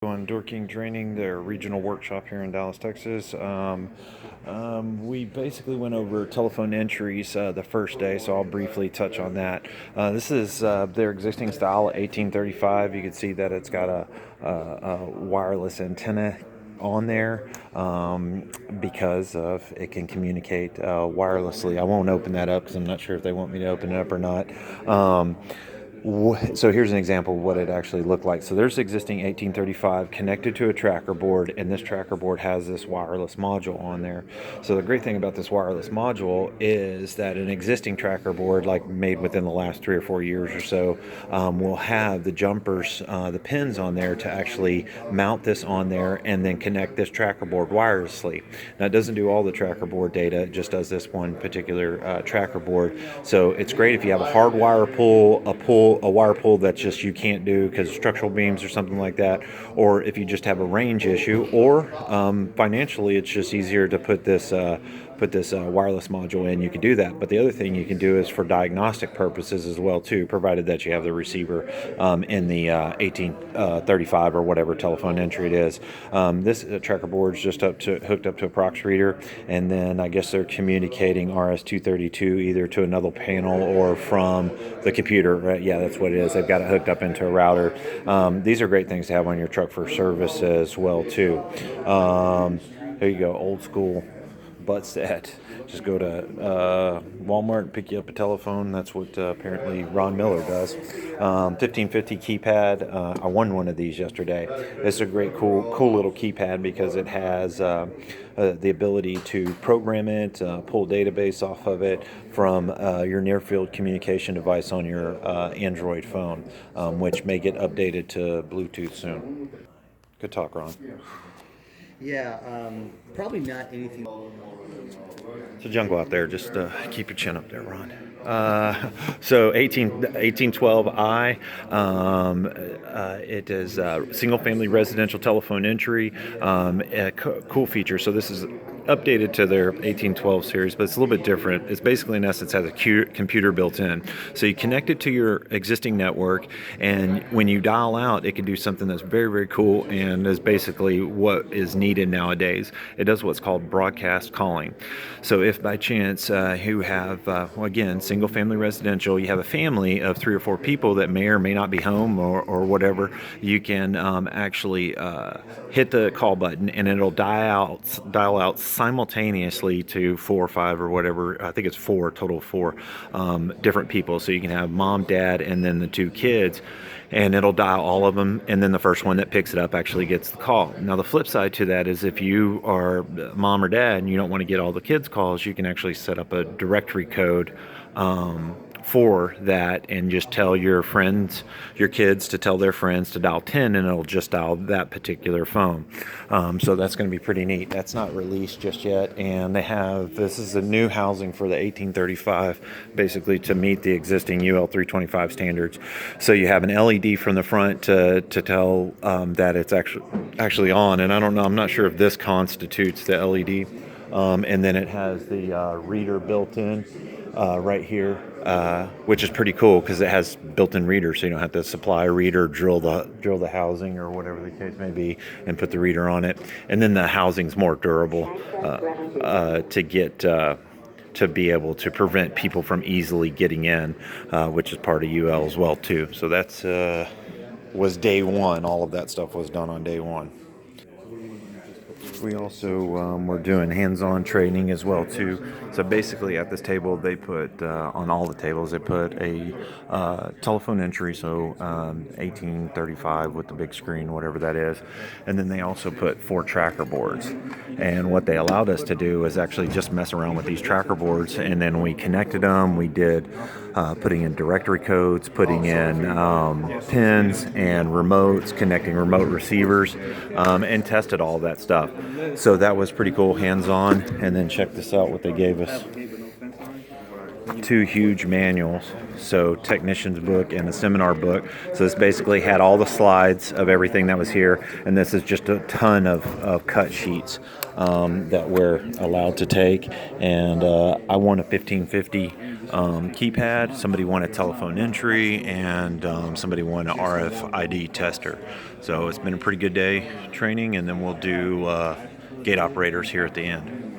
On Doorking training, their regional workshop here in Dallas, Texas. We basically went over telephone entries the first day, so I'll briefly touch on that. This is their existing style, 1835. You can see that it's got a wireless antenna on there because of it can communicate wirelessly. I won't open that up because I'm not sure if they want me to open it up or not. So here's an example of what it actually looked like. So there's existing 1835 connected to a tracker board, and this tracker board has this wireless module on there. So the great thing about this wireless module is that an existing tracker board, like made within the last 3 or 4 years or so, will have the jumpers, the pins on there to actually mount this on there and then connect this tracker board wirelessly. Now it doesn't do all the tracker board data; it just does this one particular tracker board. So it's great if you have a hard wire pull, a wire pull that just you can't do because of structural beams or something like that, or if you just have a range issue, or financially it's just easier to put this wireless module in. You can do that. But the other thing you can do is for diagnostic purposes as well too, provided that you have the receiver in the 1835 or whatever telephone entry it is. This tracker board is just hooked up to a prox reader, and then I guess they're communicating RS-232 either to another panel or from the computer. Right? Yeah, that's what it is. They've got it hooked up into a router. These are great things to have on your truck for service as well too. There you go, old school butt set. Just go to Walmart and pick you up a telephone. That's what apparently Ron Miller does. 1550 keypad. I won one of these yesterday. It's a great, cool little keypad because it has the ability to program it, pull database off of it from your near-field communication device on your Android phone, which may get updated to Bluetooth soon. Good talk, Ron. Yeah, probably not anything. It's a jungle out there. Just keep your chin up there, Ron. So 1812I, it is a single-family residential telephone entry. A cool feature. So this is updated to their 1812 series, but it's a little bit different. It's basically, in essence, has a computer built in. So you connect it to your existing network, and when you dial out, it can do something that's very, very cool and is basically what is needed nowadays. It does what's called broadcast calling. So if by chance you have, well, again, single-family residential, you have a family of 3 or 4 people that may or may not be home or whatever, you can actually hit the call button, and it'll dial out simultaneously to 4 or 5 or whatever. I think it's total of four different people. So you can have mom, dad, and then the 2 kids, and it'll dial all of them, and then the first one that picks it up actually gets the call. Now the flip side to that is if you are mom or dad and you don't want to get all the kids calls, you can actually set up a directory code for that and just tell your friends, your kids, to tell their friends to dial 10, and it'll just dial that particular phone. So that's going to be pretty neat. That's not released just yet, and this is a new housing for the 1835, basically to meet the existing UL 325 standards. So you have an LED from the front to tell that it's actually on, and I don't know, I'm not sure if this constitutes the LED. And then it has the reader built in right here, which is pretty cool because it has built-in readers, so you don't have to supply a reader, drill the housing or whatever the case may be, and put the reader on it. And then the housing's more durable to be able to prevent people from easily getting in, which is part of UL as well too. So that's was day one. All of that stuff was done on day one. We also were doing hands-on training as well too. So basically, at this table, they put on all the tables they put a telephone entry, so 1835 with the big screen, whatever that is, and then they also put 4 tracker boards. And what they allowed us to do is actually just mess around with these tracker boards, and then we connected them. We did putting in directory codes, putting in pins and remotes, connecting remote receivers, and tested all that stuff. So that was pretty cool, hands-on. And then check this out, what they gave us. two huge manuals, so technician's book and a seminar book. So this basically had all the slides of everything that was here, and this is just a ton of cut sheets that we're allowed to take. And I won a 1550 keypad, somebody won a telephone entry, and somebody won an RFID tester. So it's been a pretty good day training, and then we'll do gate operators here at the end.